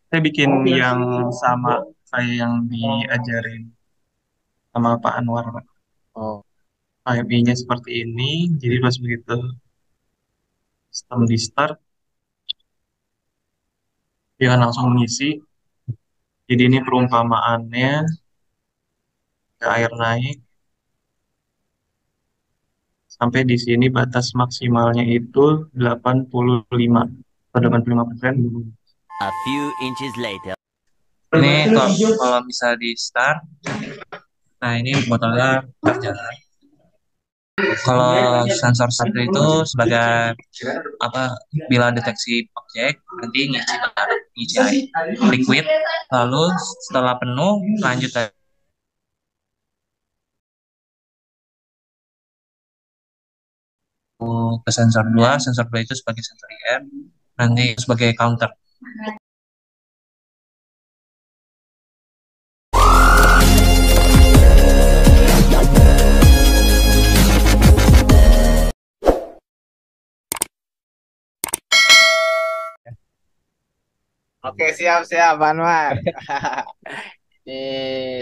Saya bikin yang sama kayak yang diajarin sama Pak Anwar, Pak. Oh, HMI-nya seperti ini, jadi pas begitu sistem di start, dia akan langsung mengisi. Jadi ini perumpamaannya, ke air naik, sampai di sini batas maksimalnya itu 85 atau 85%. a few inches later. Ini kalau bisa di start, nah ini botolnya berjalan. Kalau sensor satu itu sebagai apa? Bila deteksi objek, nanti ngisi air, liquid, lalu setelah penuh lanjut ke sensor 2 itu sebagai sensor IR, nanti sebagai counter. Oke, siap-siap, Anwar. Ini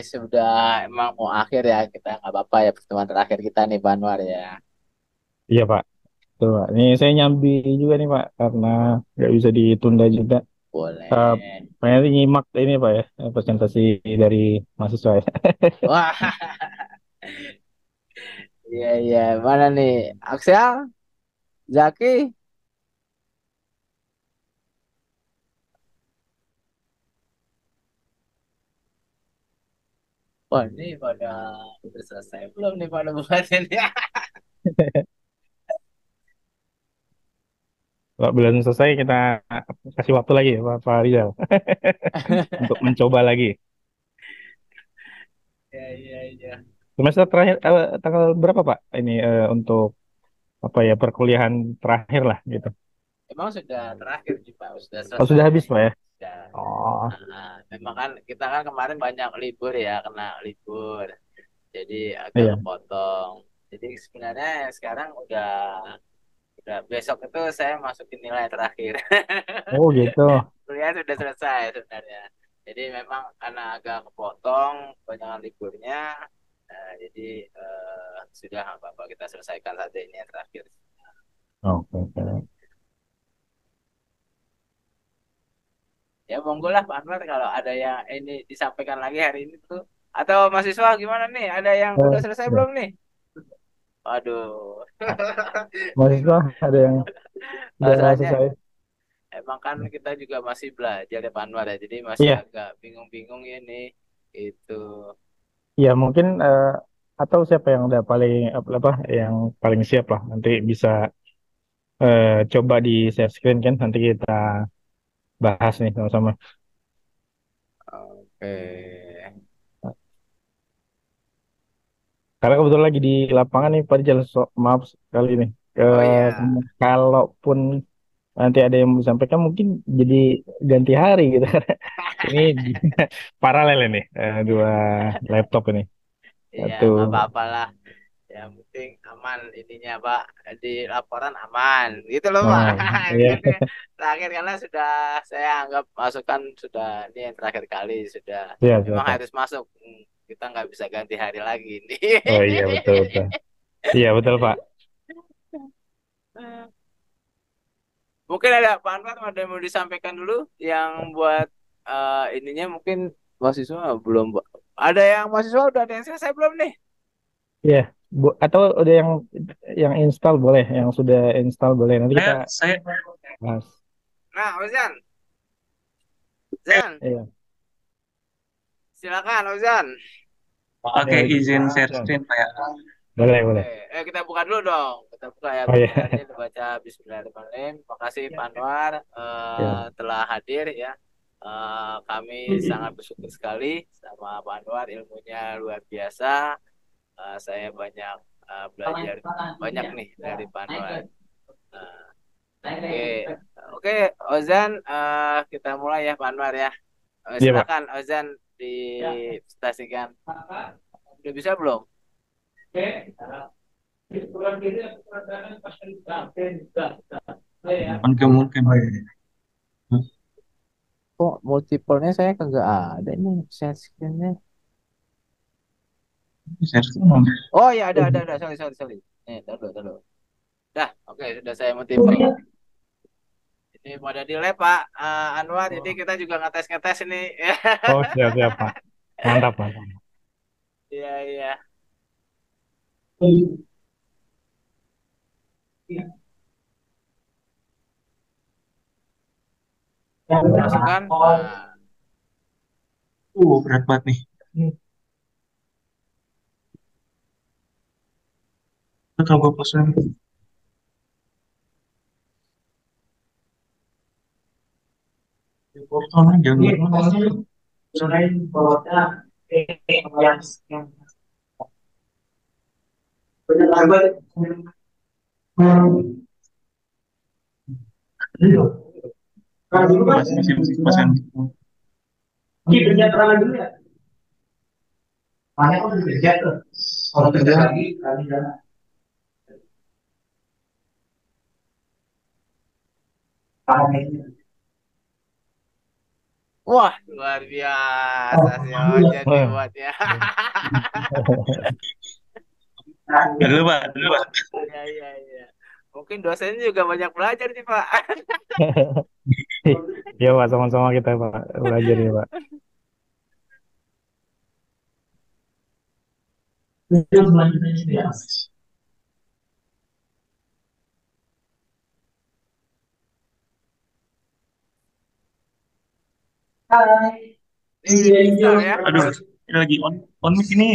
sudah emang mau akhir ya, kita nggak apa-apa ya pertemuan terakhir kita nih, Anwar ya. Iya Pak, tuh Pak. Ini saya nyambi juga nih Pak, karena nggak bisa ditunda juga. Eh, Boleh. pengen nyimak ini Pak ya, presentasi dari mahasiswa ya. Wah, iya iya. Mana nih? Aksel, Zaki? Wah, ini pada udah selesai belum nih pada buat ini? Kalau belum selesai kita kasih waktu lagi ya Pak Rizal untuk mencoba lagi. Iya iya iya. Semester terakhir tanggal berapa Pak? Ini untuk apa ya perkuliahan terakhir lah gitu. Emang sudah terakhir sih Pak, sudah Oh sudah selesai. habis Pak ya? Sudah. Oh Memang kan kita kan kemarin banyak libur ya, kena libur. Jadi agak iya. kepotong. Jadi sebenarnya sekarang udah besok itu saya masukin nilai terakhir. Oh gitu. Kuliah sudah selesai sebenarnya. Jadi memang karena agak kepotong banyak liburnya, jadi sudah apa-apa kita selesaikan saja ini yang terakhir. Oke. Oke. Ya monggo lah Pak Anwar kalau ada yang ini disampaikan lagi hari ini tuh. Atau mahasiswa gimana nih? Ada yang udah selesai Ya. belum nih? Waduh. Mahasiswa ada yang sudah Masalahnya selesai. emang kan kita juga masih belajar ya Pak Anwar ya. Jadi masih Iya. agak bingung-bingung ini. Itu. Ya mungkin atau siapa yang udah paling apa yang paling siap lah nanti bisa coba di share screen kan nanti kita bahas nih sama-sama. Oke. Karena kebetulan lagi di lapangan nih Pak Rijal, maaf sekali nih. Oh iya. Kalaupun nanti ada yang mau disampaikan mungkin jadi ganti hari gitu. Ini paralel ini dua laptop ini. Iya, Satu. nggak apa-apa lah. Yang penting aman ininya, Pak. Di laporan aman. Gitu loh, Pak. Nah, iya, Ini terakhir karena sudah saya anggap masukan sudah ini yang terakhir kali sudah iya, memang siapa? harus masuk. Kita nggak bisa ganti hari lagi ini. Oh iya betul betul. Iya betul Pak. Mungkin ada Pak Anwar ada yang mau disampaikan dulu yang buat ininya mungkin mahasiswa belum, Pak. Ada yang mahasiswa udah ada yang selesai belum nih? Iya, Bu, atau udah yang install boleh, yang sudah install boleh. Nanti kita Saya bahas. Nah, Ozan, Zan, Iya. silakan Ozan. oke, Ya, izin share ya. screen Pak ya. Boleh, Oke, boleh. kita buka dulu dong. Kita buka ya Oh bismillahirrahmanirrahim. iya. Kita baca Bismillahirrahmanirrahim. Terima kasih Pak Anwar Ya. telah hadir ya. Kami sangat bersyukur sekali sama Pak Anwar, ilmunya luar biasa. Saya banyak belajar banyak nih dari Pak Anwar. Eh, oke, oke, Ozan, kita mulai ya Pak Anwar ya. Iya, Pak. Silakan Ozan dipresentasikan. Udah bisa belum? Mungkin mungkin Pak. kok multiple-nya saya kagak ada nih share screen-nya. Share screen. Oh ya ada. Sorry, sorry, sorry. Taruh, dulu, taruh. Dah, oke, sudah saya multiple. Ini pada di lab Pak Anwar, jadi Oh, kita juga ngetes-ngetes ini. oh, siap siap Pak. Mantap mantap. Iya, iya. Masukkan. Nah, Berat banget nih. Betul gue pesan. Portalnya jangan. Selain bahwa yang benar Mas, Mas Andi. Ini kerja terang dulu ya. Banyak kan kerja tuh. Kalau kerja lagi, kali dana. wah, luar biasa si Ojan nih Wah. buatnya. Dulu Pak, dulu Pak. Iya, iya, iya. Mungkin dosennya juga banyak belajar nih, Pak. Ya Pak, sama-sama kita Pak belajar ya Pak. Itu selanjutnya ini ya. Ini udah diinstal ya. Aduh, ini lagi on mic ini.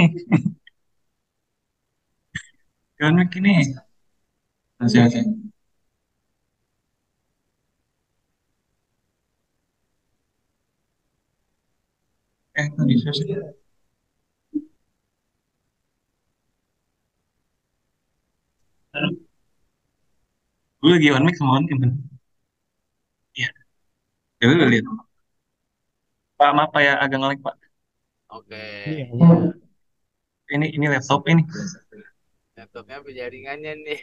On mic ini. Masih masih. Tadi saya. Gue lagi on mic sama on cam kan. Iya. Ya lu lihat. Pak, maaf Pak ya agak ngelag Pak. Oke, Iya. iya. Ini laptop ini. Laptopnya penjaringannya nih.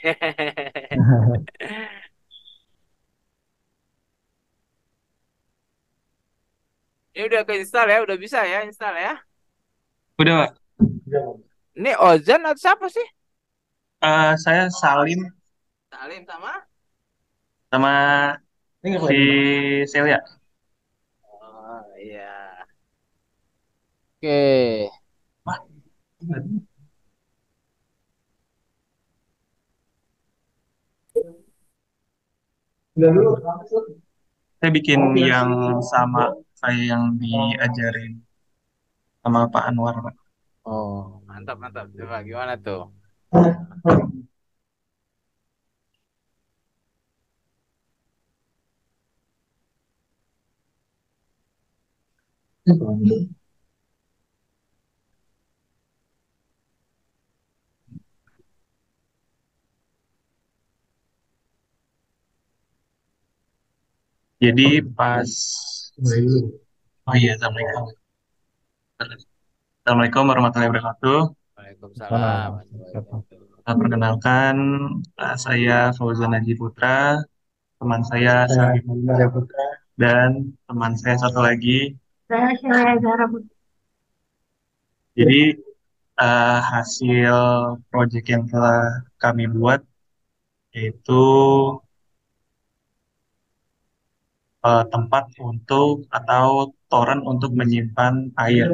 Ini udah keinstal ya, udah bisa ya install ya. Udah Pak. Ini Ozan atau siapa sih? Saya Salim Salim sama? sama si Celia. Oh iya. Oke. Wah, saya bikin yang sama kayak yang diajarin sama Pak Anwar Pak. Oh, mantap, mantap. Coba gimana tuh? Jadi pas oh iya Assalamualaikum. Assalamualaikum warahmatullahi wabarakatuh. Waalaikumsalam. Nah, Perkenalkan saya Fauzan Haji Putra, teman saya Salim Maria Putra, dan teman saya satu lagi. Jadi hasil proyek yang telah kami buat yaitu tempat untuk atau toren untuk menyimpan air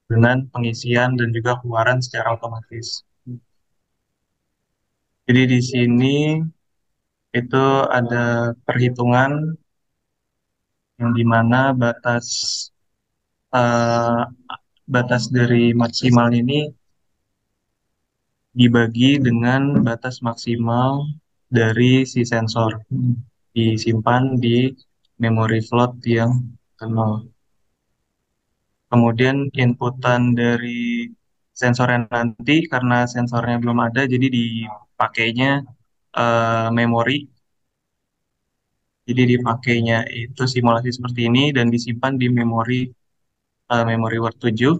dengan pengisian dan juga keluaran secara otomatis. Jadi di sini itu ada perhitungan yang dimana eh, batas dari maksimal ini dibagi dengan batas maksimal dari si sensor disimpan di memory float yang nol. Kemudian inputan dari sensornya nanti karena sensornya belum ada, jadi dipakainya memori. Jadi dipakainya itu simulasi seperti ini dan disimpan di memori Word 7.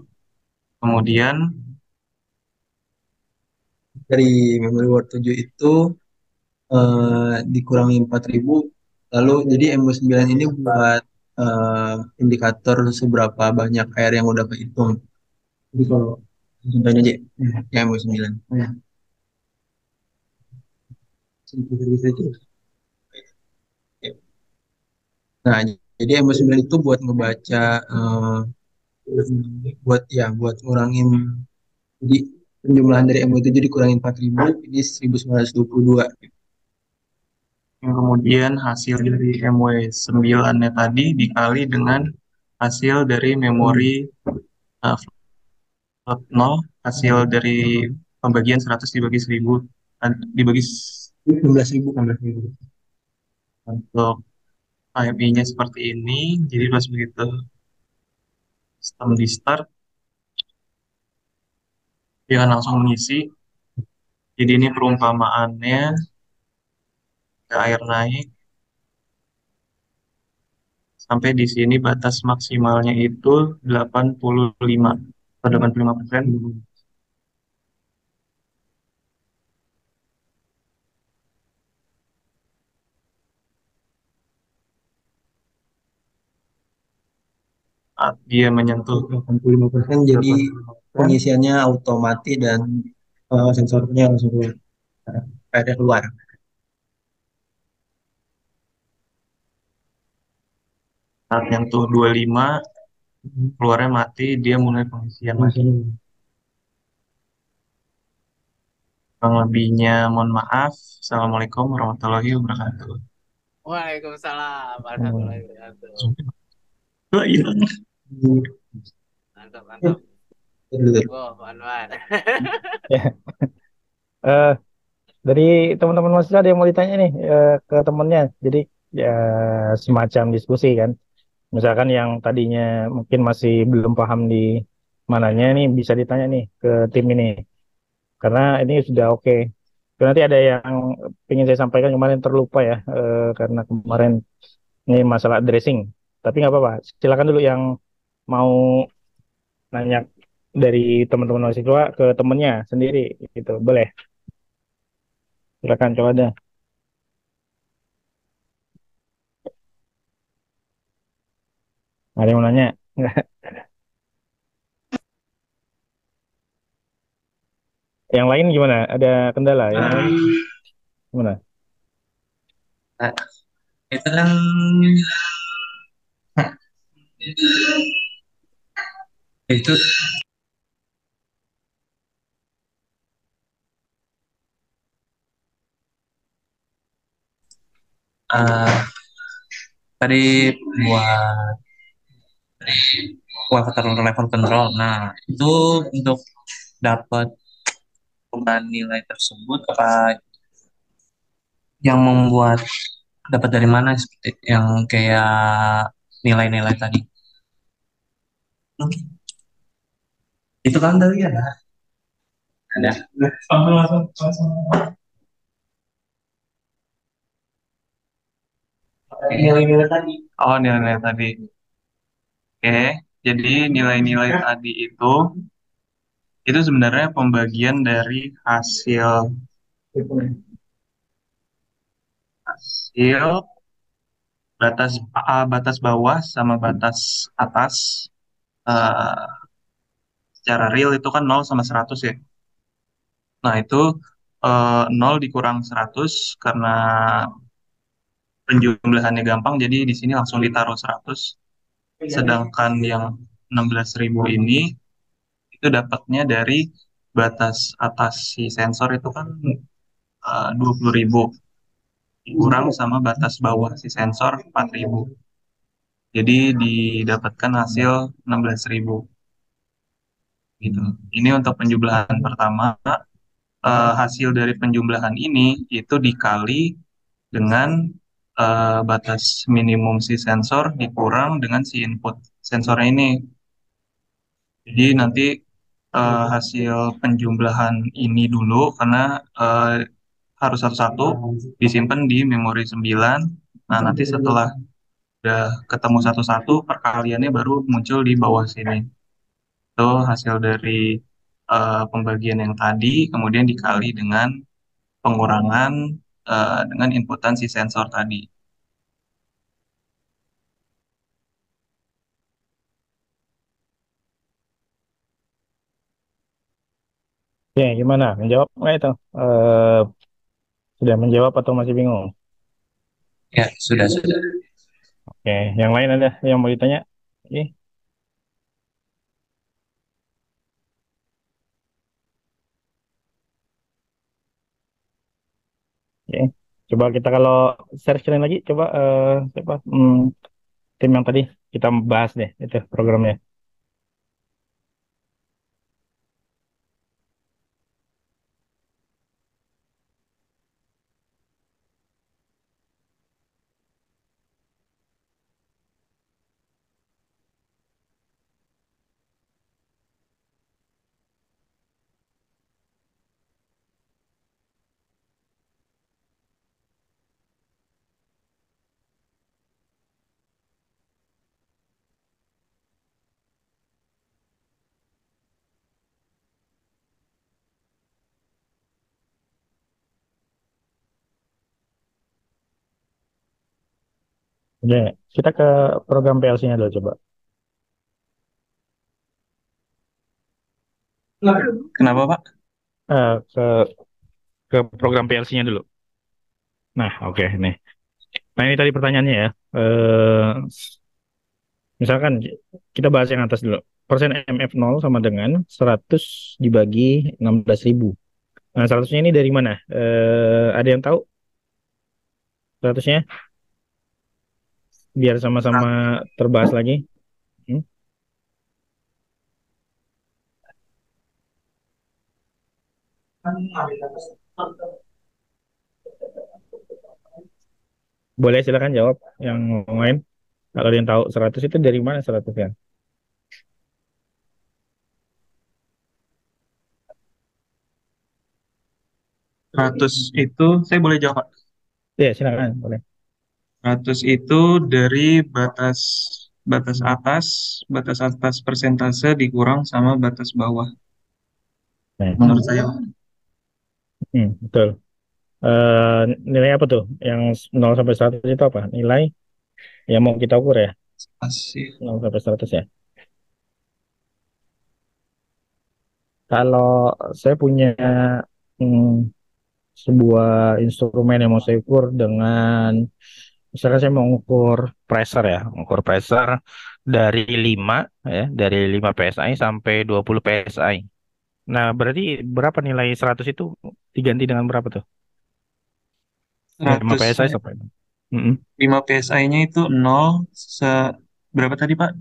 Kemudian dari memori Word 7 itu dikurangi 4.000. Lalu jadi M9 ini buat indikator seberapa banyak air yang udah kehitung. Jadi kalau contohnya aja yang MO9. Nah, jadi MO9 itu buat ngebaca buat ngurangin, jadi penjumlahan dari MO7 dikurangin 4.000 jadi 1922. Yang kemudian hasil dari MW9-nya tadi dikali dengan hasil dari memori uh, float 0, hasil dari pembagian 100 dibagi 1000, dibagi 16.000. Untuk AMI-nya seperti ini, jadi pas begitu sistem di start, dia akan langsung mengisi. Jadi ini perumpamaannya, ke air naik, sampai di sini batas maksimalnya itu 85 atau 85%. Saat dia menyentuh 85%, jadi pengisiannya otomatis dan sensornya langsung keluar. Ada keluar. Saat nyentuh 25, keluarnya mati, dia mulai pengisian lagi. Kurang lebihnya mohon maaf. Assalamualaikum warahmatullahi wabarakatuh. Waalaikumsalam warahmatullahi wabarakatuh. Iya. Mantap, mantap. Wow, Anwar. Ya. Eh, dari teman-teman mahasiswa ada yang mau ditanya nih ke temennya. Jadi ya semacam diskusi kan. Misalkan yang tadinya mungkin masih belum paham di mananya nih bisa ditanya nih ke tim ini. Karena ini sudah oke. Nanti ada yang ingin saya sampaikan kemarin terlupa ya karena kemarin ini masalah dressing. Tapi nggak apa-apa. Silakan dulu yang mau nanya dari teman-teman mahasiswa ke temennya sendiri gitu. Boleh. Silakan coba deh. Ada yang mau nanya? Yang lain gimana? Ada kendala? Yang lain gimana? Nah, itu kan itu uh, tadi buat water level control. Nah, itu untuk dapat perubahan nilai tersebut, apa yang membuat dapat dari mana, seperti yang kayak nilai-nilai tadi? Itu kan tadi ada. Langsung. Nilai-nilai tadi. Oh, nilai-nilai tadi. Oke, jadi nilai-nilai tadi itu sebenarnya pembagian dari hasil batas bawah sama batas atas, eh, secara real itu kan 0 sama 100 ya. Nah, itu 0 dikurang 100 karena penjumlahannya gampang, jadi di sini langsung ditaruh 100. Sedangkan yang 16.000 ini itu dapatnya dari batas atas si sensor itu kan 20.000 dikurang sama batas bawah si sensor 4.000. Jadi didapatkan hasil 16.000 gitu. Ini untuk penjumlahan pertama. Hasil dari penjumlahan ini itu dikali dengan batas minimum si sensor dikurang dengan si input sensornya ini. Jadi nanti hasil penjumlahan ini dulu karena harus satu-satu disimpan di memori 9. Nah, nanti setelah udah ketemu satu-satu, perkaliannya baru muncul di bawah sini. Itu hasil dari pembagian yang tadi, kemudian dikali dengan pengurangan dengan inputan si sensor tadi. Oke, gimana? Menjawab nggak itu? Eh, sudah menjawab atau masih bingung? Ya, sudah, sudah. Oke, yang lain ada yang mau ditanya? Oke, oke. Coba kita kalau share screen lagi, coba siapa? Tim yang tadi kita bahas deh itu programnya. Oke, kita ke program PLC-nya dulu coba. Kenapa, Pak? Ke program PLC-nya dulu. Nah, oke nih. Nah, ini tadi pertanyaannya ya. Misalkan kita bahas yang atas dulu. Persen MF0 sama dengan 100 dibagi 16.000. Nah, 100-nya ini dari mana? Ada yang tahu 100-nya? Biar sama-sama terbahas lagi. Hmm? Boleh silakan jawab yang lain. Kalau ada yang tahu 100 itu dari mana 100 ya? 100 itu, saya boleh jawab, Pak. Ya, silakan. Boleh. 100 itu dari batas atas, batas atas persentase dikurang sama batas bawah. Nah, Menurut saya, Pak. betul. Eh, Nilai apa tuh? Yang 0 sampai 100 itu apa? Nilai yang mau kita ukur ya? Masih. 0 sampai 100 ya. Kalau saya punya hmm, sebuah instrumen yang mau saya ukur dengan misalkan saya mau ukur pressure ya, ukur pressure dari 5 ya, dari 5 PSI sampai 20 PSI. Nah, berarti berapa nilai 100 itu diganti dengan berapa tuh? 5 PSI 100-nya, sampai. Mm-mm. 5 PSI-nya itu nol se berapa tadi, Pak?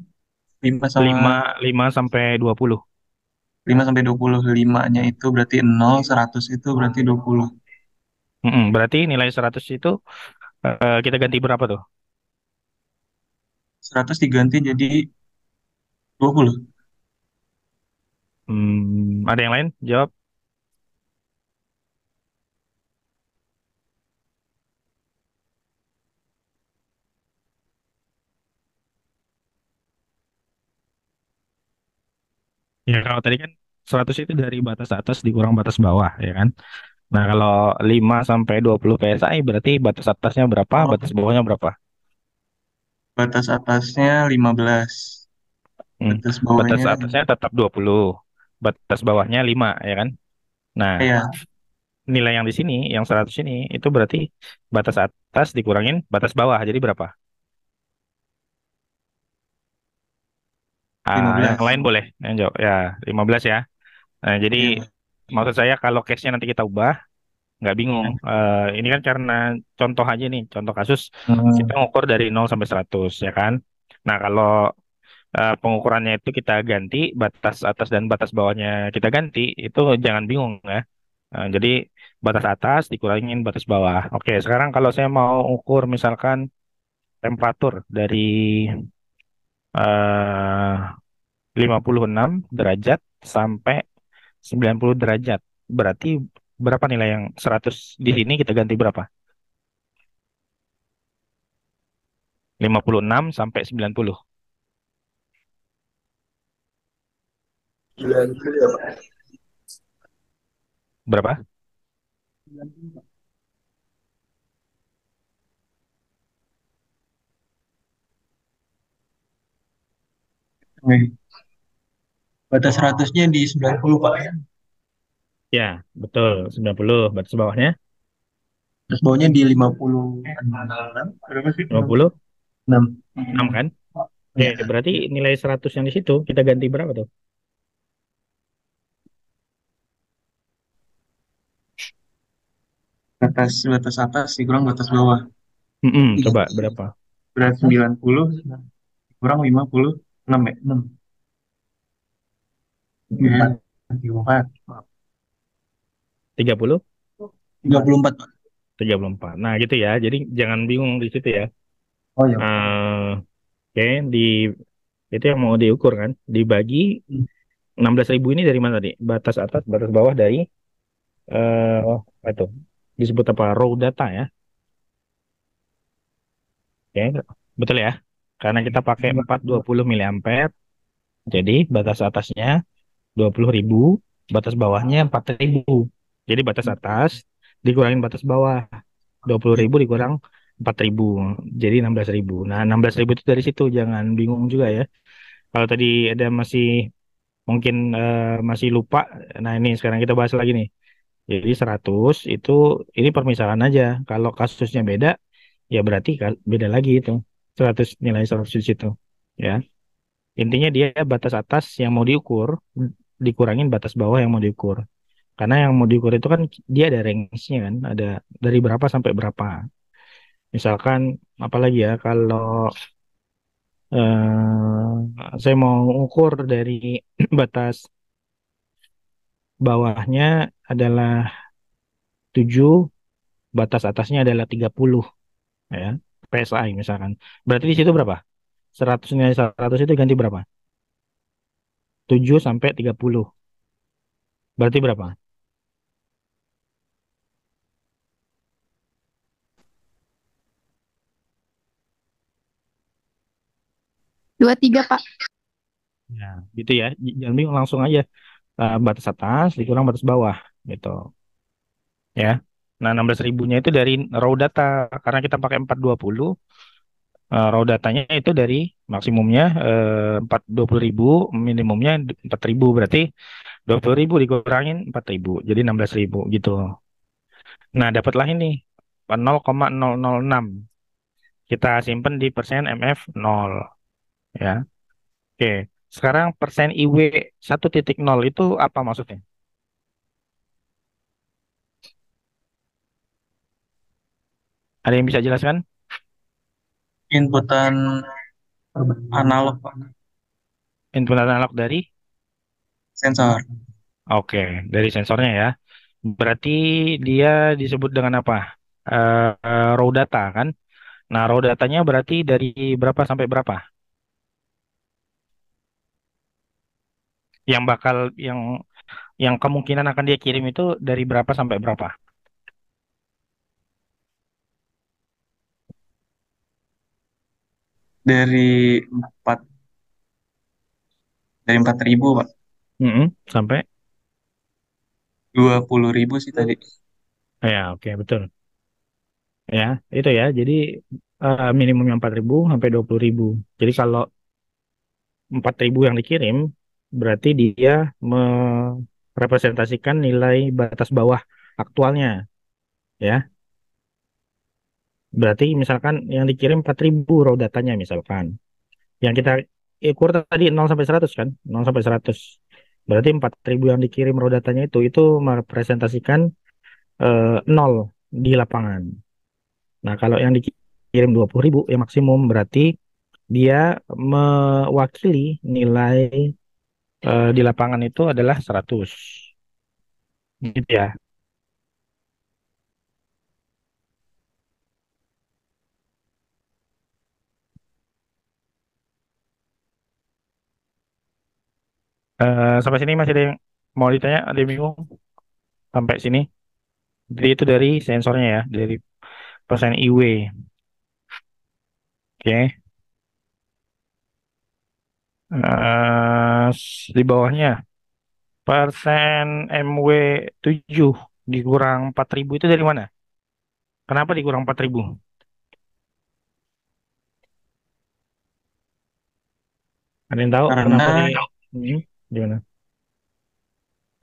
5 sama 5 sampai 20. 5 sampai 20. 5-nya itu berarti nol, 100 itu berarti 20. Mm-mm. Berarti nilai 100 itu kita ganti berapa tuh? 100 diganti jadi 20. Ada yang lain? Jawab. Ya, kalau tadi kan 100 itu dari batas atas dikurang batas bawah, ya kan? Nah, kalau 5 sampai 20 PSI berarti batas atasnya berapa, Oh, batas bawahnya berapa? batas atasnya 15. Hmm, Batas Batas bawahnya, atasnya tetap 20, batas bawahnya 5, ya kan? Nah, ya, nilai yang di sini, yang 100 ini, itu berarti batas atas dikurangin batas bawah, jadi berapa? Yang 15. lain boleh, yang jawab. Ya, 15 ya. Nah, jadi Ya. maksud saya kalau case-nya nanti kita ubah, nggak bingung. Ini kan karena contoh aja nih, contoh kasus kita Hmm, ngukur dari 0 sampai 100 ya kan. Nah, kalau pengukurannya itu kita ganti, batas atas dan batas bawahnya kita ganti, itu jangan bingung ya. Jadi batas atas dikurangin batas bawah. Oke, sekarang kalau saya mau ukur misalkan temperatur dari eh, 56 derajat sampai 90 derajat. Berarti berapa nilai yang 100 di sini kita ganti berapa? 56 sampai 90. Berapa? oke. Batas 100-nya di 90, Pak, ya. Ya, betul. 90. Batas bawahnya Terus bawahnya di 56, berapa sih? 50. 6. 6 kan? Oke, Ya, berarti nilai 100 yang di situ kita ganti berapa tuh? batas atas dikurang batas bawah. Coba berapa? Berat 90 kurang 56 ya? 6. Ya, 34. 30? 34, Pak. 34. Nah, gitu ya. Jadi jangan bingung di situ ya. Oh ya. Oke, di itu yang mau diukur kan? Dibagi 16.000 ini dari mana tadi? Batas atas, batas bawah dari apa itu? Disebut apa? Raw data ya. Oke, betul ya. Karena kita pakai 420 miliampere, jadi batas atasnya 20.000, batas bawahnya 4.000. Jadi batas atas dikurangin batas bawah. 20.000 dikurang 4.000. Jadi 16.000. Nah, 16.000 itu dari situ. Jangan bingung juga ya. Kalau tadi ada mungkin masih lupa. Nah, ini sekarang kita bahas lagi nih. Jadi 100 itu ini permisalan aja. Kalau kasusnya beda, ya berarti beda lagi itu. 100 nilai 100 di situ. Ya. Intinya dia batas atas yang mau diukur dikurangin batas bawah yang mau diukur. Karena yang mau diukur itu kan dia ada range-nya kan, ada dari berapa sampai berapa. Misalkan apalagi ya kalau saya mau ukur dari batas bawahnya adalah 7, batas atasnya adalah 30 ya. PSI misalkan. Berarti di situ berapa? 100 nilai 100 itu ganti berapa? 7 sampai 30. Berarti berapa? 23, Pak. Ya, gitu ya. Jangan bingung langsung aja. Batas atas dikurang batas bawah gitu ya. Nah, 16 ribunya itu dari raw data karena kita pakai 420. Raw datanya itu dari maksimumnya 420.000, minimumnya 4.000, berarti 20.000 dikurangin 4.000 jadi 16.000 gitu. Nah, dapatlah ini 0,006 kita simpen di persen MF 0 ya. Oke, sekarang persen IW 1,0 itu apa maksudnya? Ada yang bisa jelaskan? Inputan analog, Pak. Input analog dari? Sensor. Oke, dari sensornya ya. Berarti dia disebut dengan apa? Raw data kan? Nah, raw datanya berarti dari berapa sampai berapa? Yang bakal yang kemungkinan akan dia kirim itu dari berapa sampai berapa? Dari 4 dari 4.000, Pak. Sampai 20.000 sih tadi. ya, oke, betul. Ya, itu ya. Jadi minimumnya 4.000 sampai 20.000. Jadi kalau 4.000 yang dikirim berarti dia merepresentasikan nilai batas bawah aktualnya ya. Berarti misalkan yang dikirim 4.000 raw datanya misalkan. Yang kita ukur tadi 0 sampai 100 kan? 0 sampai 100. Berarti 4.000 yang dikirim raw datanya itu merepresentasikan 0 di lapangan. Nah, kalau yang dikirim 20.000 ya maksimum berarti dia mewakili nilai di lapangan itu adalah 100. Gitu ya. Sampai sini masih ada yang mau ditanya? Ada yang bingung? Sampai sini? Jadi itu dari sensornya ya, dari persen IW. Oke. Di bawahnya persen MW 7 dikurang 4.000 itu dari mana? Kenapa dikurang 4.000? Ada yang tahu kenapa Karena gimana?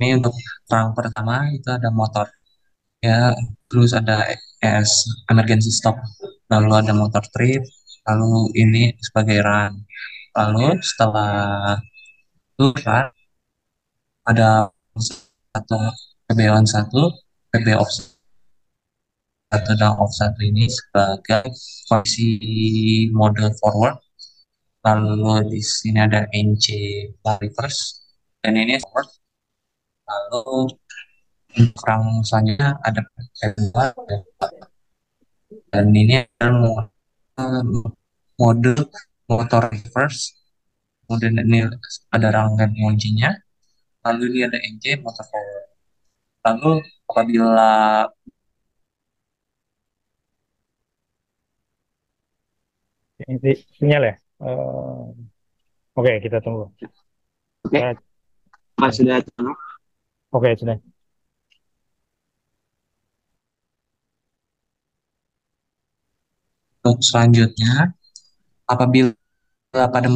Ini untuk rang pertama itu ada motor ya, terus ada ES emergency stop, lalu ada motor trip, lalu ini sebagai run. Lalu setelah itu run ada satu PB on satu, PB off satu dan off satu ini sebagai kondisi mode forward. Lalu di sini ada NC reverse dan ini forward. Lalu untuk rang selanjutnya ada P2 dan ini adalah mode motor reverse. Kemudian ini ada rangkaian kuncinya. Lalu ini ada NC motor forward. Lalu apabila Ini sinyal ya. Eh, Oke, kita tunggu. Oke, Kita- Mas sudah connect. Oke, sudah. untuk selanjutnya, apabila pada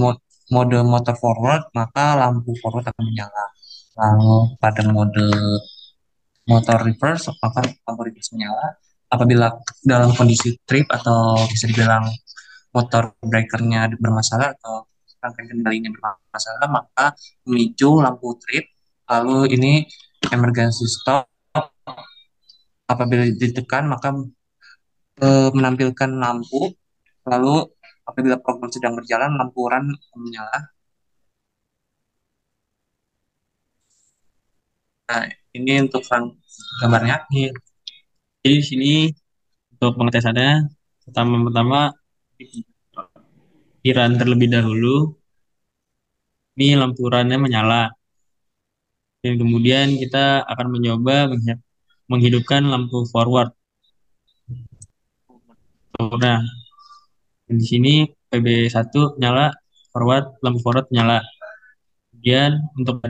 mode motor forward, maka lampu forward akan menyala. Lalu pada mode motor reverse, maka lampu reverse menyala. Apabila dalam kondisi trip atau bisa dibilang motor breakernya bermasalah atau rangkaian kendalinya bermasalah, maka memicu lampu trip. Lalu ini emergency stop. Apabila ditekan, maka menampilkan lampu. Lalu apabila program sedang berjalan, lampu run menyala. Nah, ini untuk gambarnya. Iya. Jadi di sini untuk pengetesannya, pertama-tama di run terlebih dahulu, ini lampu runnya menyala. Dan kemudian kita akan mencoba menghidupkan lampu forward. Nah, di sini PB1 nyala, lampu forward nyala. Kemudian untuk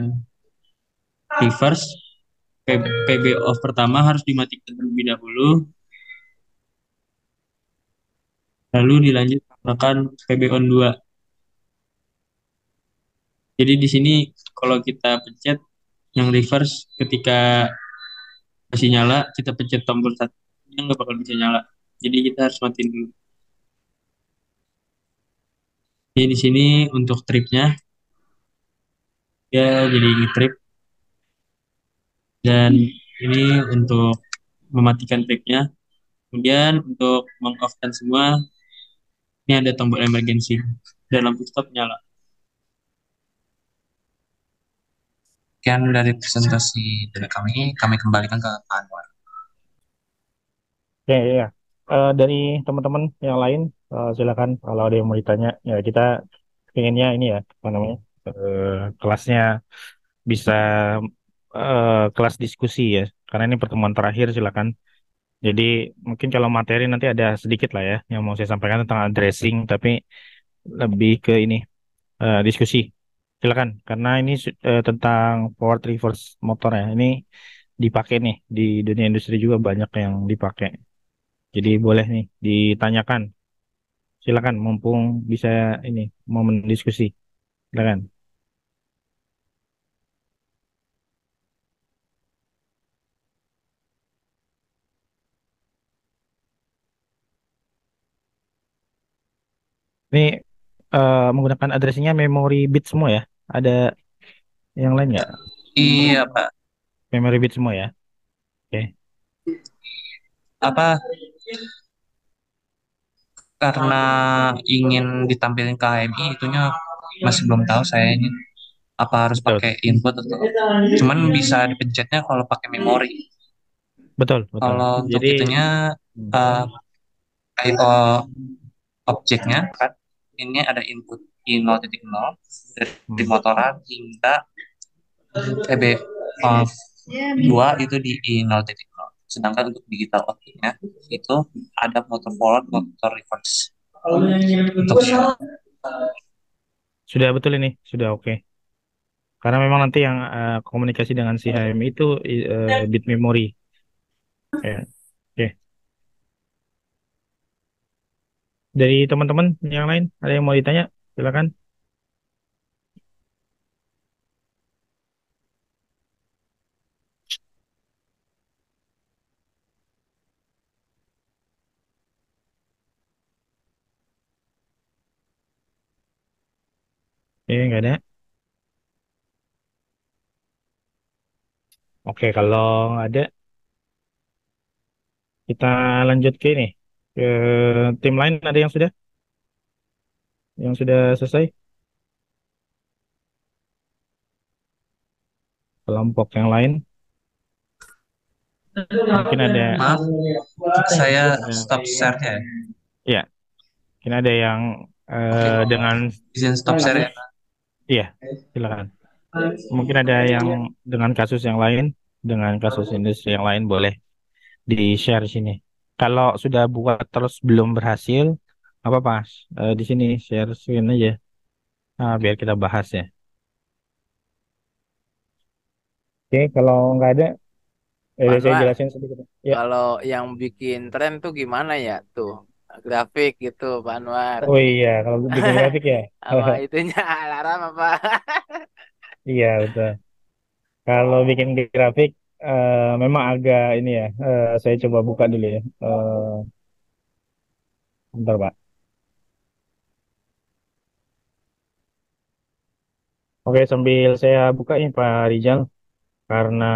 reverse, PB off pertama harus dimatikan terlebih dahulu, lalu dilanjut menggunakan PB on 2. Jadi di sini kalau kita pencet yang reverse ketika masih nyala, kita pencet tombol 1, yang nggak bakal bisa nyala. Jadi kita harus matiin dulu. Jadi di sini untuk tripnya, ya jadi trip. Dan ini untuk mematikan tripnya. Kemudian untuk meng-off-kan semua, ini ada tombol emergency dan lampu stop nyala. Sekian dari presentasi dari kami kembalikan ke Pak Anwar. Ya, ya, ya. Dari teman-teman yang lain, silakan kalau ada yang mau ditanya. Ya, kita pengennya ini ya, apa namanya, kelasnya bisa kelas diskusi ya. Karena ini pertemuan terakhir, silakan. Jadi mungkin kalau materi nanti ada sedikit lah ya yang mau saya sampaikan tentang addressing, tapi lebih ke ini diskusi. Silakan, karena ini tentang forward reverse motor ya. Ini dipakai nih di dunia industri juga banyak yang dipakai. Jadi boleh nih ditanyakan. Silakan, mumpung bisa ini momen diskusi. Silakan. Ini menggunakan addressingnya memory bit semua ya. Ada yang lain nggak? Iya, Pak. Memory bit semua ya. Oke. Apa karena ingin ditampilkan ke HMI itunya masih belum tahu saya ini apa harus Betul, pakai input atau cuman bisa dipencetnya kalau pakai memori. betul, betul. Kalau untuk Jadi itunya hmm, uh, IO objeknya kan ini ada input I0.0 dari hmm. motoran hingga EB uh, 2 itu di I0.0. Sedangkan untuk digital outputnya itu ada motor forward, motor reverse. Untuk Sudah betul ini, sudah oke. Karena memang nanti yang komunikasi dengan si HMI itu bit memory. Ya, oke. Dari teman-teman yang lain ada yang mau ditanya? Silakan. Nggak ada. Oke, kalau nggak ada, kita lanjut ke ini. Ke tim lain ada yang sudah selesai? Kelompok yang lain mungkin ada, Maaf, saya ya, stop share-nya ya. ya, mungkin ada yang Oke, dengan izin stop share ya. kasus, iya, silakan. Mungkin ada yang dengan kasus yang lain, dengan kasus industri yang lain boleh di-share di sini. Kalau sudah buat terus belum berhasil, apa Mas? Di sini share screen aja. Nah, biar kita bahas ya. Oke, kalau nggak ada, Pak saya Anwar, jelasin sedikit. Ya. kalau yang bikin tren tuh gimana ya tuh? Grafik gitu, Pak Anwar. Oh iya, kalau bikin grafik ya. Sama itunya alarm apa? Iya, betul. Kalau bikin grafik, memang agak ini ya. Saya coba buka dulu ya. Bentar, Pak. Oke, sambil saya buka ini Pak Rijal, karena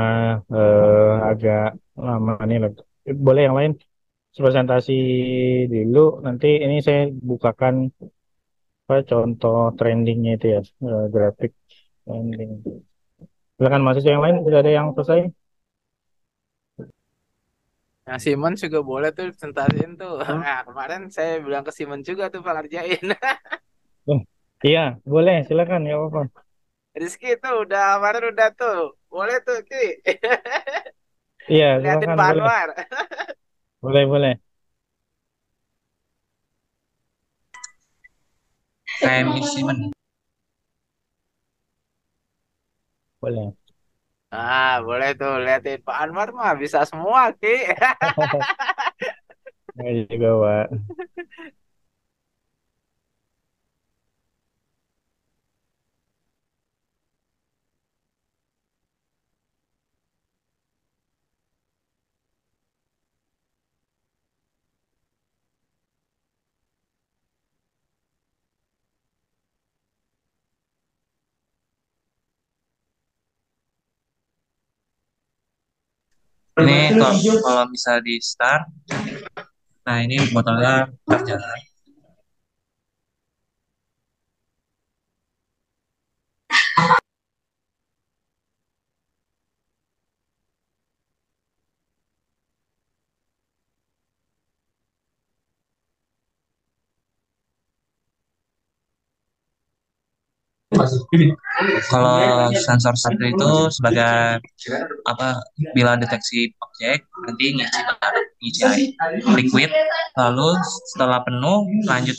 agak lama nih. Boleh yang lain presentasi dulu. Nanti ini saya bukakan apa, contoh trendingnya itu ya, grafik trending. Silakan mahasiswa yang lain, sudah ada yang selesai? Nah, Simon juga boleh tuh presentasiin tuh. Nah, kemarin saya bilang ke Simon juga tuh Pak ngerjain. Oh, iya, boleh, silakan ya apa. Rizky tuh udah kemarin udah tuh. Boleh tuh, Ki. Iya, Liatin silakan Pak boleh, Anwar. boleh. KMI Simen. Boleh. Ah, boleh tuh liatin Pak Anwar mah bisa semua, Ki. Nggak juga, Pak. Ini kalau bisa di start, nah ini botolnya berjalan. Kalau sensor satu itu sebagai apa? Bila deteksi objek nanti ngisi air liquid, lalu setelah penuh lanjut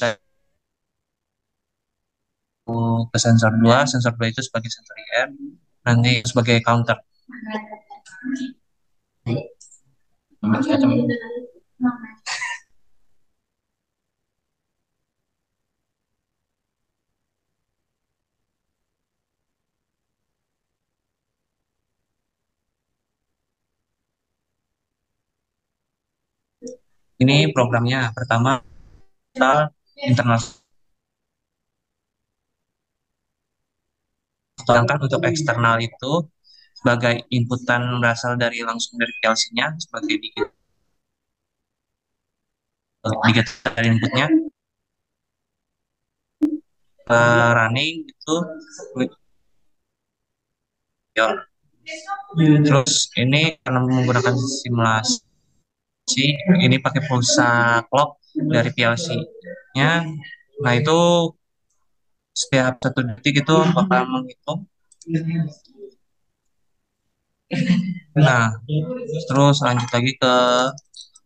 ke sensor 2 itu sebagai sensor IR, nanti sebagai counter. Ini programnya. Pertama kita internal, sedangkan untuk eksternal itu sebagai inputan berasal dari langsung dari PLC-nya sebagai digital inputnya running itu. Terus ini karena menggunakan simulasi, ini pakai pulsa clock dari PLC-nya. Nah itu setiap 1 detik itu bakal menghitung. Nah terus lanjut lagi ke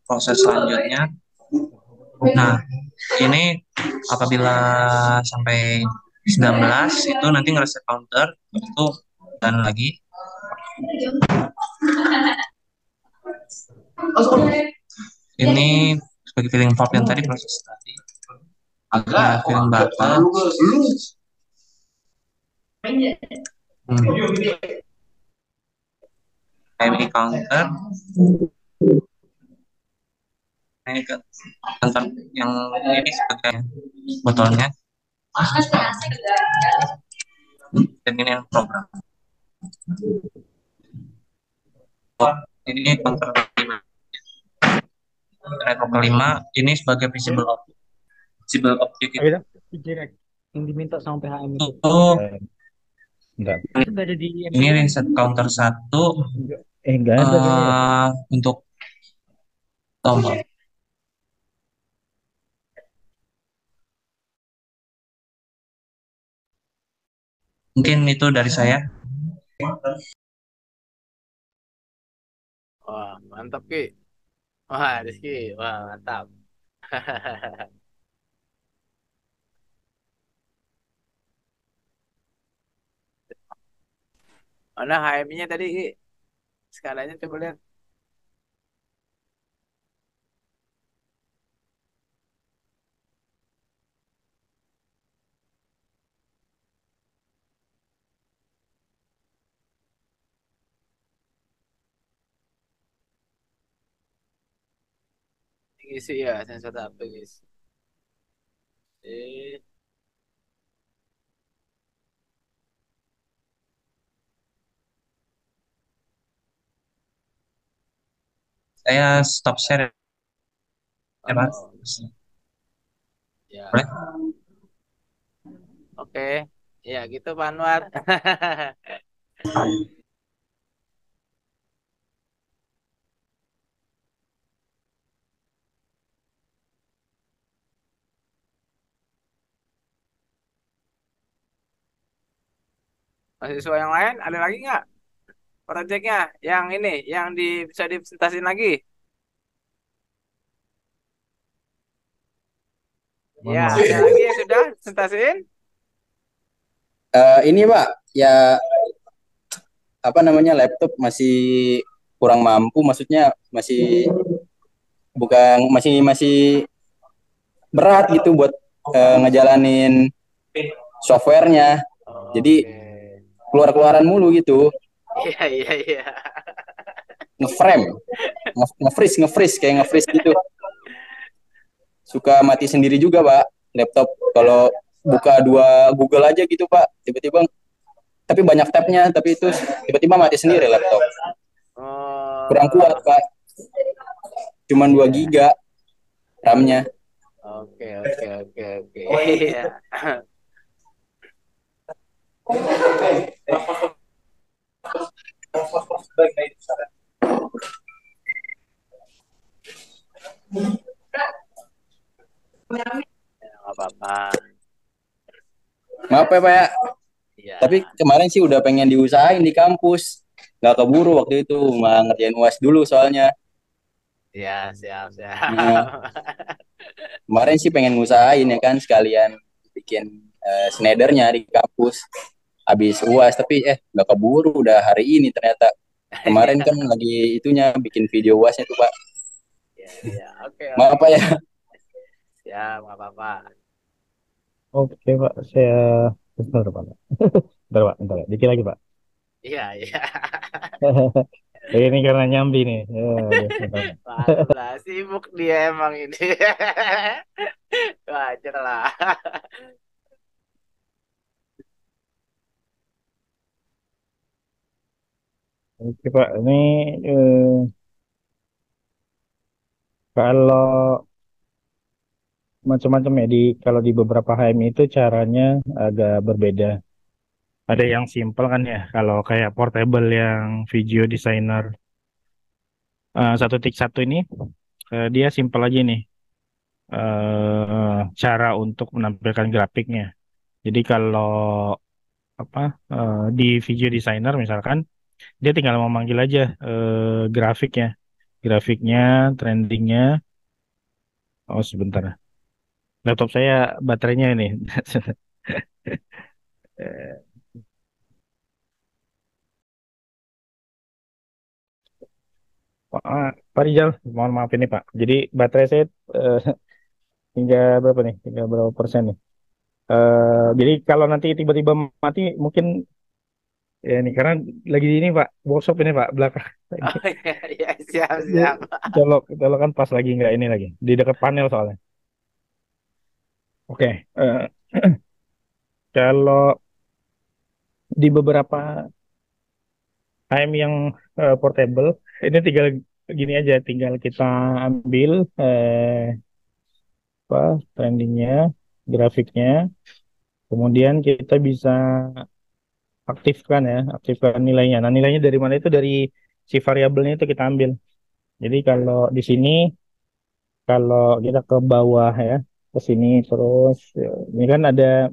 proses selanjutnya. Nah ini apabila sampai 19 itu nanti ngereset counter itu, dan lagi ini sebagai filling valve yang tadi proses tadi. Nah, filling button. KMI counter. Ini ke counter yang ini sebagai botolnya. dan ini yang program. Ini counter 5. Network kelima ini sebagai visible object. Visible object Ayo itu dah, direct yang diminta sama PHM itu. tuh Enggak. Itu nggak ada di ini MCO. reset counter 1 Enggak ada kayaknya. untuk tombol. Mungkin itu dari saya. Wah, mantap Ki. Wah, Rizky, wah mantap. Mana HMI-nya tadi Ki? Skalanya coba lihat. Tinggi sih ya, sensor HP guys. Eh, Saya stop share ya, Pak. oh, ya. Boleh? Oke. Ya gitu Pak Anwar. Mahasiswa yang lain ada lagi nggak proyeknya yang ini yang bisa dipresentasin lagi? Mohon Ya, maaf. ada lagi yang sudah presentasiin? Ini Pak, ya apa namanya laptop masih kurang mampu, maksudnya masih bukan masih berat gitu buat ngejalanin softwarenya. Jadi Oke. keluar-keluaran mulu gitu, Iya, iya, iya. ngeframe, nge-freeze kayak nge-freeze gitu. Suka mati sendiri juga Pak, laptop kalau buka dua Google aja gitu Pak, tiba-tiba tapi banyak tabnya, tapi itu tiba-tiba mati sendiri laptop. Kurang kuat Pak, cuman 2 giga RAM-nya. Oke, oke, oke, oke. Iya. Ya, nggak apa-apa. Maaf ya Pak ya, Iya. tapi kemarin sih udah pengen diusahain di kampus, nggak keburu waktu itu, mah ngerjain UAS dulu soalnya. Iya, siap, siap. Nah, kemarin sih pengen ngusahain ya kan, sekalian bikin Schneidernya di kampus habis UAS, tapi nggak keburu, udah hari ini ternyata. Kemarin kan lagi itunya bikin video UASnya tuh Pak. Iya, iya. Oke, Maaf oke. Pak ya. Siap, nggak apa-apa. Oke Pak, saya bentar Pak. Bentar Pak. Dikit lagi Pak. Iya, iya. Ini karena nyambi nih. Ya, bentar, Pak. Maklum lah, sibuk dia emang ini. Wajar lah. Oke Pak, ini kalau macam-macam ya kalau di beberapa HM itu caranya agak berbeda. Ada yang simple kan ya, kalau kayak portable yang video designer 1.1 ini dia simple aja nih cara untuk menampilkan grafiknya. Jadi kalau apa di video designer misalkan dia tinggal memanggil aja grafiknya, grafiknya, trendingnya. Oh sebentar, laptop saya baterainya ini. Eh, Pak Rizal, mohon maaf ini Pak. Jadi baterai saya eh, hingga berapa nih? Hingga berapa persen nih? Jadi kalau nanti tiba-tiba mati, mungkin ya ini karena lagi ini Pak, workshop ini Pak belakang. Oh iya, iya, siap, Dia siap. colok kan pas lagi nggak ini lagi di dekat panel soalnya. Oke, kalau di beberapa HM yang portable ini tinggal gini aja, tinggal kita ambil apa trendingnya, grafiknya, kemudian kita bisa aktifkan ya, aktifkan nilainya. Nah, nilainya dari mana itu dari si variabelnya itu kita ambil. Jadi kalau di sini, kalau kita ke bawah ya, ke sini terus, ini kan ada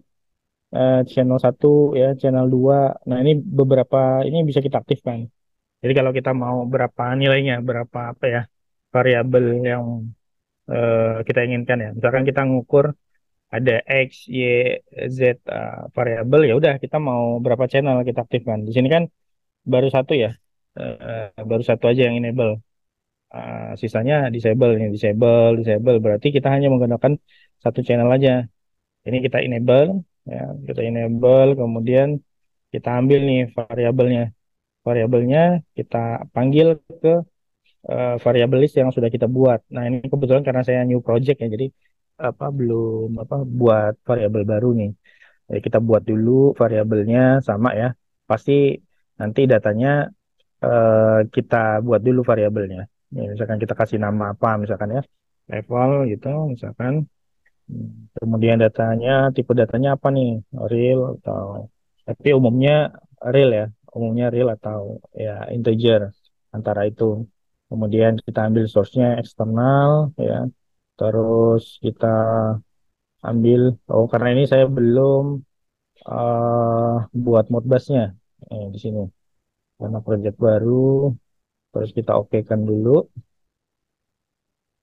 channel satu ya, channel 2. Nah, ini beberapa ini bisa kita aktifkan. Jadi kalau kita mau berapa nilainya, berapa apa ya, variabel yang kita inginkan ya. Misalkan kita ngukur ada X, Y, Z variabel, ya udah kita mau berapa channel kita aktifkan. Di sini kan baru satu ya, baru satu aja yang enable. Sisanya disable, ini disable, disable. Berarti kita hanya menggunakan satu channel aja. Ini kita enable, ya, kita enable, kemudian kita ambil nih variabelnya. Variabelnya kita panggil ke variabel list yang sudah kita buat. Nah, ini kebetulan karena saya new project ya, jadi apa belum apa buat variabel baru nih. Jadi kita buat dulu variabelnya sama ya. Pasti nanti datanya kita buat dulu variabelnya. Ya, misalkan kita kasih nama apa, misalkan ya level gitu, misalkan. Kemudian datanya, tipe datanya apa nih? Real atau tapi umumnya real ya, umumnya real atau ya integer antara itu. Kemudian kita ambil source-nya eksternal ya. Terus kita ambil, oh karena ini saya belum buat modbusnya di sini karena project baru. Terus kita oke kan dulu.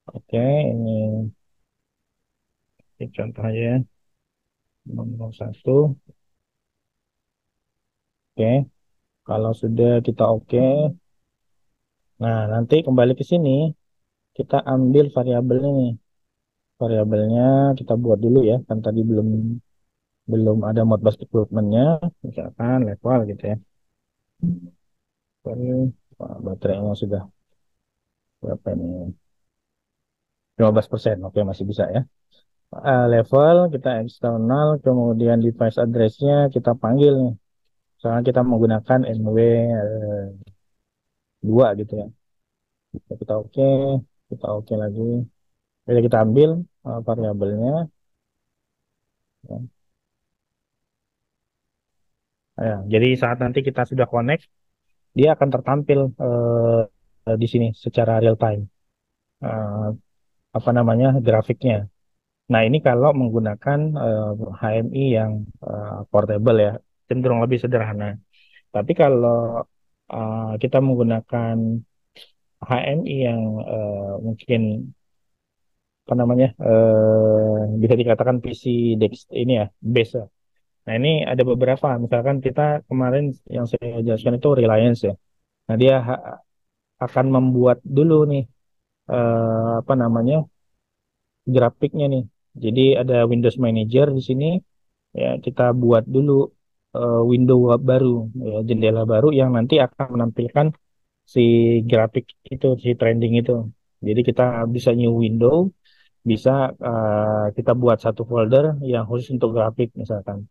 Oke, ini contoh aja ya. Nomor satu. Oke, kalau sudah kita oke, nah nanti kembali ke sini kita ambil variabelnya nih. Variabelnya kita buat dulu ya, kan tadi belum belum ada modbus equipment-nya, misalkan level gitu ya. Ini baterainya sudah berapa ini? 15%, oke masih bisa ya. Level kita eksternal, kemudian device address-nya kita panggil nih. Misalnya kita menggunakan NW 2 gitu ya. Kita oke lagi. Jadi kita ambil variabelnya. Ya. Ya, jadi saat nanti kita sudah connect, dia akan tertampil di sini secara real time. Eh, apa namanya grafiknya. Nah ini kalau menggunakan HMI yang portable ya, cenderung lebih sederhana. Tapi kalau kita menggunakan HMI yang mungkin apa namanya bisa dikatakan PC Dex ini ya, base ya. Nah ini ada beberapa, misalkan kita kemarin yang saya jelaskan itu Reliance ya. Nah dia akan membuat dulu nih apa namanya grafiknya nih. Jadi ada Windows Manager di sini ya kita buat dulu window baru ya, jendela baru yang nanti akan menampilkan si grafik itu, si trending itu. Jadi kita bisa new window, bisa kita buat satu folder yang khusus untuk grafik misalkan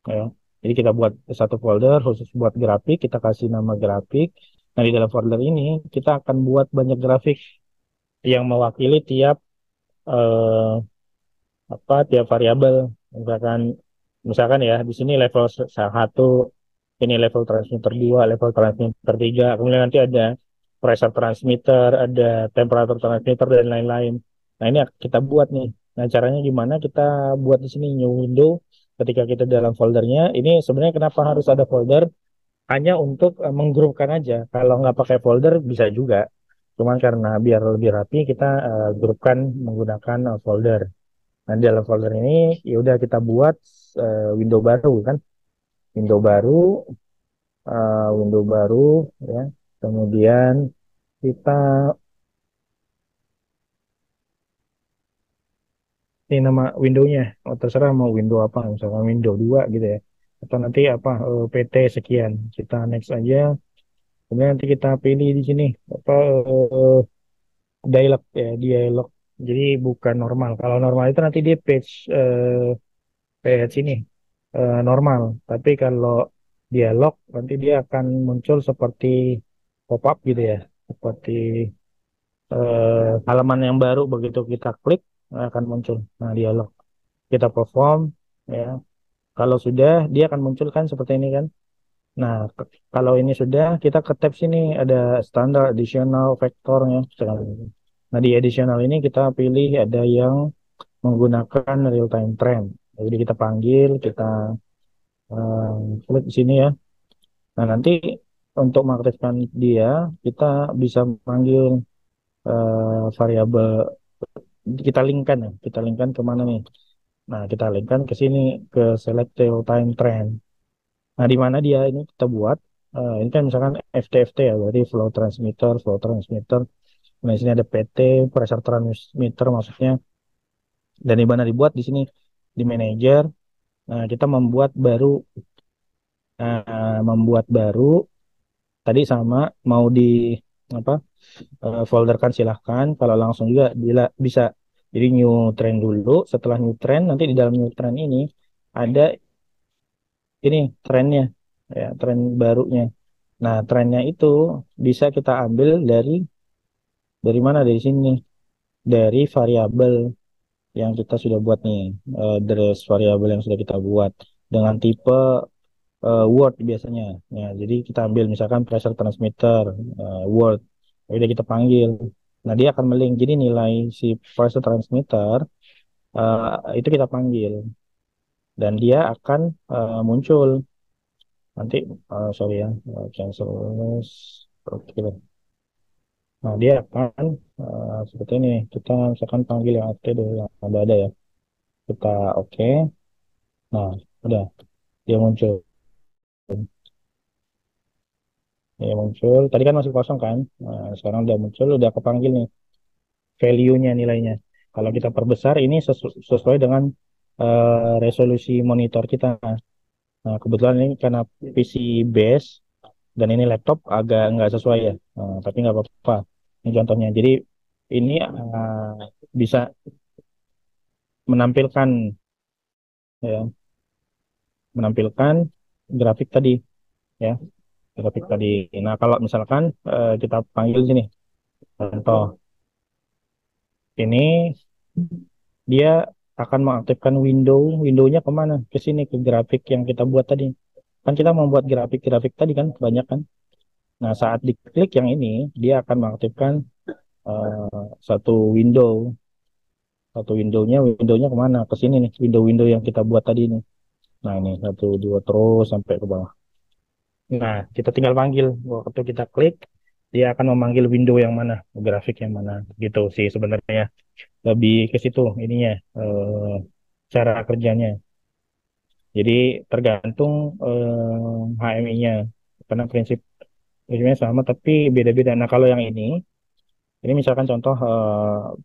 ya. Jadi kita buat satu folder khusus buat grafik, kita kasih nama grafik. Nah, di dalam folder ini kita akan buat banyak grafik yang mewakili tiap eh, apa tiap variabel. Misalkan misalkan ya di sini level satu, ini level transmitter 2, level transmitter 3, kemudian nanti ada pressure transmitter, ada temperatur transmitter dan lain-lain. Nah, ini kita buat nih. Nah, caranya gimana? Kita buat di sini new window ketika kita dalam foldernya. Ini sebenarnya kenapa harus ada folder? Hanya untuk menggrupkan aja. Kalau nggak pakai folder bisa juga. Cuman karena biar lebih rapi kita grupkan menggunakan folder. Nah, di dalam folder ini ya udah kita buat window baru kan. Window baru, window baru ya. Kemudian kita ini nama windownya, oh, terserah mau window apa, misalkan window 2 gitu ya. Atau nanti apa PT sekian. Kita next aja. Kemudian nanti kita pilih di sini apa dialog ya, dialog. Jadi bukan normal. Kalau normal itu nanti dia page ini normal. Tapi kalau dialog, nanti dia akan muncul seperti pop-up gitu ya, seperti halaman yang baru begitu kita klik akan muncul. Nah, dialog kita perform ya. Kalau sudah dia akan muncul kan seperti ini kan. Nah, kalau ini sudah kita ke tab sini ada standar additional vektornya. Nah, di additional ini kita pilih ada yang menggunakan real time trend. Jadi kita panggil, kita klik di sini ya. Nah, nanti untuk mengaktifkan dia, kita bisa panggil variabel, kita linkkan ya, kita linkkan kemana nih? Nah, kita linkkan ke sini, ke select real time trend. Nah, di mana dia ini kita buat, ini kan misalkan FTFT ya, berarti flow transmitter, flow transmitter. Nah, di sini ada PT, pressure transmitter maksudnya. Dan di mana dibuat di sini di manager. Nah, kita membuat baru tadi sama mau di apa folderkan silahkan. Kalau langsung juga bisa. Jadi new trend dulu. Setelah new trend nanti di dalam new trend ini ada ini trennya ya, tren barunya. Nah, trennya itu bisa kita ambil dari mana? Dari sini, dari variabel yang kita sudah buat nih, address variabel yang sudah kita buat dengan tipe word biasanya. Ya, jadi kita ambil misalkan pressure transmitter word, udah kita panggil. Nah, dia akan melink. Jadi nilai si pressure transmitter itu kita panggil dan dia akan muncul nanti. Sorry ya, cancel. Oke. Nah, dia akan seperti ini. Kita misalkan panggil yang aktif dulu, yang ada ya. Kita oke. Nah, udah dia muncul. Dia muncul. Tadi kan masih kosong kan. Nah, sekarang udah muncul, udah kepanggil nih value-nya, nilainya. Kalau kita perbesar ini sesuai dengan resolusi monitor kita. Nah, kebetulan ini karena PC base dan ini laptop agak nggak sesuai ya. Nah, tapi nggak apa-apa. Ini contohnya. Jadi ini bisa menampilkan ya, menampilkan grafik tadi ya, grafik tadi. Nah, kalau misalkan kita panggil sini contoh ini, dia akan mengaktifkan windownya kemana? Ke sini, ke grafik yang kita buat tadi. Kan kita membuat grafik-grafik tadi kan banyak kan. Nah, saat diklik yang ini, dia akan mengaktifkan satu windownya kemana? Ke sini nih, window-window yang kita buat tadi nih. Nah, ini satu dua terus sampai ke bawah. Nah, kita tinggal panggil. Waktu kita klik, dia akan memanggil window yang mana, grafik yang mana, gitu sih sebenarnya. Lebih ke situ ininya, cara kerjanya. Jadi tergantung HMI-nya, karena prinsipnya sama tapi beda-beda. Nah, kalau yang ini misalkan contoh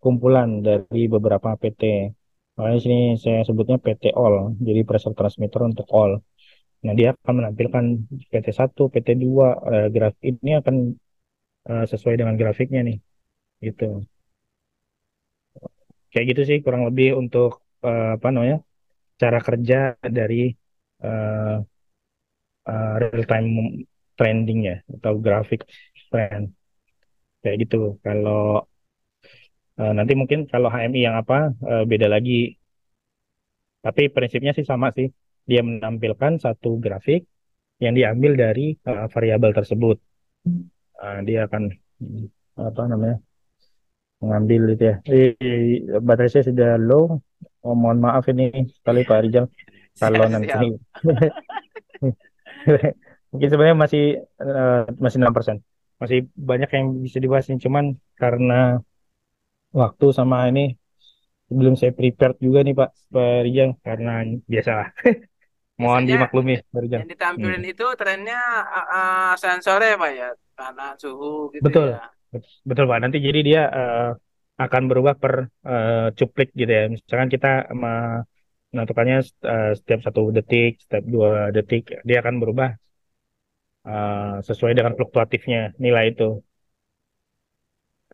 kumpulan dari beberapa PT. Makanya di sini saya sebutnya PT All, jadi pressure transmitter untuk all. Nah, dia akan menampilkan PT1, PT2, grafik ini akan sesuai dengan grafiknya nih, gitu. Kayak gitu sih kurang lebih untuk apa namanya cara kerja dari uh, real time trending ya atau grafik trend kayak gitu. Kalau nanti mungkin kalau HMI yang apa beda lagi, tapi prinsipnya sih sama sih. Dia menampilkan satu grafik yang diambil dari variabel tersebut. Dia akan apa namanya mengambil itu ya. Baterai saya sudah low. Oh, mohon maaf ini kali Pak Rijal kalau Siap, nanti siap. mungkin sebenarnya masih 6%. Masih banyak yang bisa dibahas nih, cuman karena waktu sama ini belum saya prepared juga nih Pak Rijal, karena biasalah. Mohon Biasanya dimaklumi Pak Rijal. yang ditampilin itu trennya sensornya Pak ya, karena suhu gitu Betul, ya. betul Pak. Nanti jadi dia akan berubah per cuplik gitu ya. Misalkan kita menentukannya setiap 1 detik, setiap 2 detik, dia akan berubah sesuai dengan fluktuatifnya nilai itu.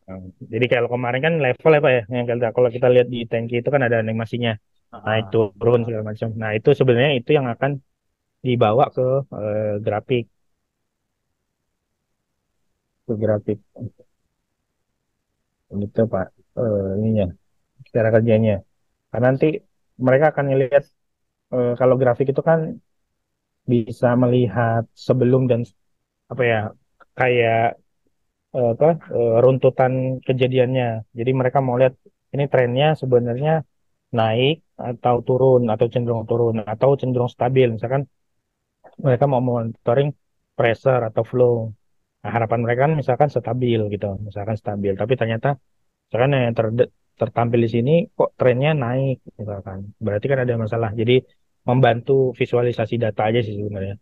Nah, jadi kalau kemarin kan level ya Pak ya, yang kalau kita lihat di tangki itu kan ada animasinya naik Ah, turun segala macam. Nah, itu sebenarnya itu yang akan dibawa grafik, ke grafik gitu Pak. Ininya, cara kerjanya. Karena nanti mereka akan ngelihat kalau grafik itu kan bisa melihat sebelum dan apa ya, kayak runtutan kejadiannya. Jadi mereka mau lihat ini trennya sebenarnya naik atau turun atau cenderung turun atau cenderung stabil. Misalkan mereka mau monitoring pressure atau flow. Nah, harapan mereka kan misalkan stabil gitu, misalkan stabil. Tapi ternyata misalkan yang tertampil di sini kok trennya naik misalkan. Berarti kan ada masalah. Jadi membantu visualisasi data aja sih sebenarnya.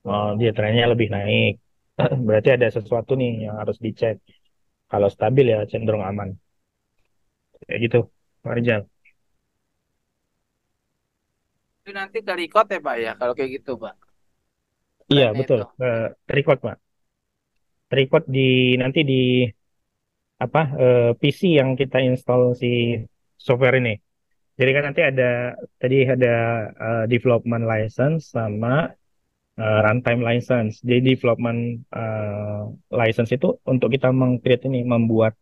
Oh, dia trennya lebih naik. Berarti ada sesuatu nih yang harus dicek. Kalau stabil ya cenderung aman. Kayak gitu, Pak Rizal. Itu nanti ke record ya Pak ya, kalau kayak gitu Pak. Iya, Trennya betul. itu. Record, Pak. Record nanti di apa PC yang kita install si software ini. Jadi kan nanti tadi ada development license sama runtime license. Jadi development license itu untuk kita meng-create ini, membuat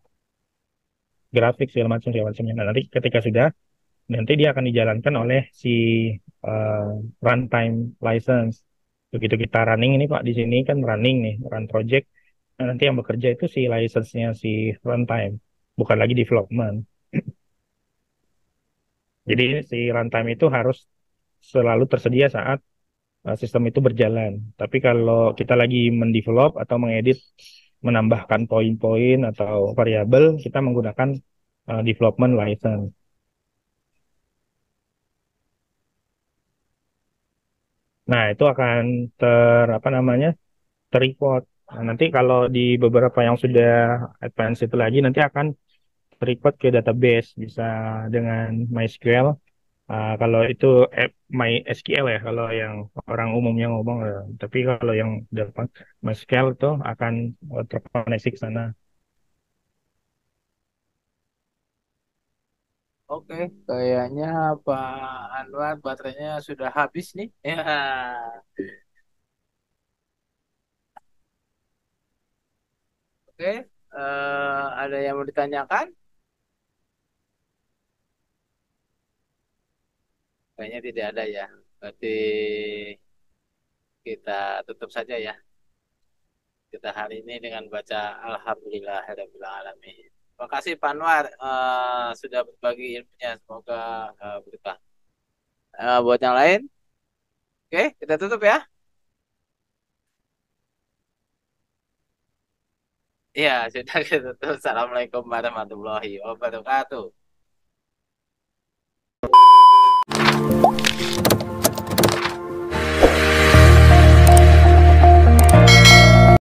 grafik segala macamnya. Nah, nanti ketika sudah, nanti dia akan dijalankan oleh si uh, runtime license. Begitu kita running ini Pak, di sini kan running nih, run project. Nah, nanti yang bekerja itu si license-nya si runtime, bukan lagi development. Jadi si runtime itu harus selalu tersedia saat sistem itu berjalan. Tapi kalau kita lagi mendevelop atau mengedit, menambahkan poin-poin atau variabel, kita menggunakan development license. Nah, itu akan apa namanya, terrecord. Nah, nanti kalau di beberapa yang sudah advance itu lagi, nanti akan terrecord ke database, bisa dengan MySQL. Kalau itu MySQL ya, kalau yang orang umumnya ngomong. Tapi kalau yang depan MySQL itu akan terkoneksi ke sana. Oke, kayaknya Pak Anwar baterainya sudah habis nih. Ya. Oke, ada yang mau ditanyakan? Kayaknya tidak ada ya. Berarti kita tutup saja ya. Kita hari ini dengan baca Alhamdulillahirabbil alamin. Terima kasih Pak Anwar sudah berbagi ilmunya. Semoga berkah. Buat yang lain, oke, kita tutup ya. Iya, sudah kita tutup. Assalamualaikum warahmatullahi wabarakatuh.